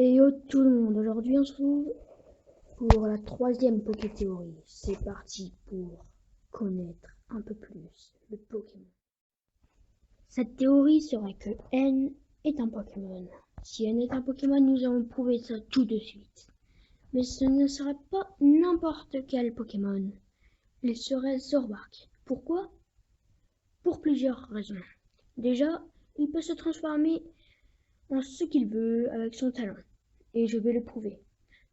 Et yo tout le monde, aujourd'hui on se retrouve pour la troisième Pokéthéorie. C'est parti pour connaître un peu plus le Pokémon. Cette théorie serait que N est un Pokémon. Si N est un Pokémon, nous allons prouver ça tout de suite. Mais ce ne serait pas n'importe quel Pokémon. Il serait Zoroark. Pourquoi? Pour plusieurs raisons. Déjà, il peut se transformer en ce qu'il veut avec son talent. Et je vais le prouver.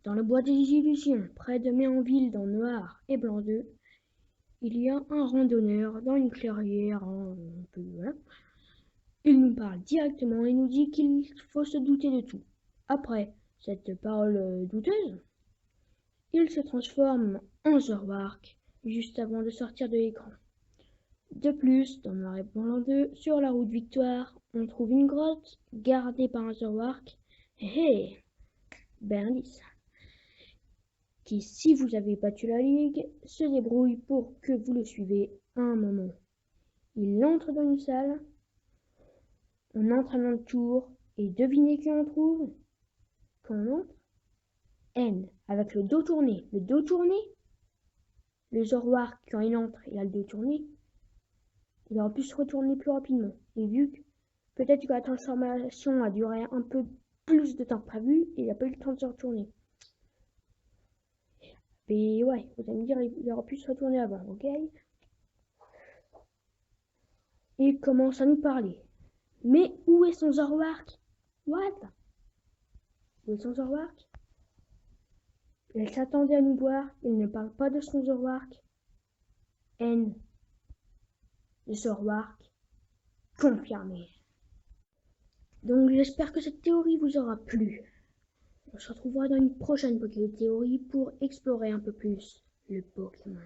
Dans le bois des illusions, près de Méanville, dans Noir et Blanc 2, il y a un randonneur dans une clairière un peu loin. Il nous parle directement et nous dit qu'il faut se douter de tout. Après cette parole douteuse, il se transforme en Zoroark juste avant de sortir de l'écran. De plus, dans Noir et Blanc 2, sur la route Victoire, on trouve une grotte gardée par un Zoroark. Hé, bel indice. Qui, si vous avez battu la ligue, se débrouille pour que vous le suivez à un moment. Il entre dans une salle, on entre à notre tour, et devinez qui on trouve quand on entre? N, avec le dos tourné. Le dos tourné? Le Zoroark, quand il entre, il a le dos tourné. Il aurait pu se retourner plus rapidement. Et vu que peut-être que la transformation a duré un peu plus de temps que prévu, il n'a pas eu le temps de se retourner. Mais ouais, vous allez me dire, il aurait pu se retourner avant, ok? Et il commence à nous parler. Mais où est son Zoroark? What? Où est son Zoroark? Elle s'attendait à nous voir, il ne parle pas de son Zoroark. N. Le Zoroark. Confirmé. Donc j'espère que cette théorie vous aura plu. On se retrouvera dans une prochaine Pokéthéorie pour explorer un peu plus le Pokémon.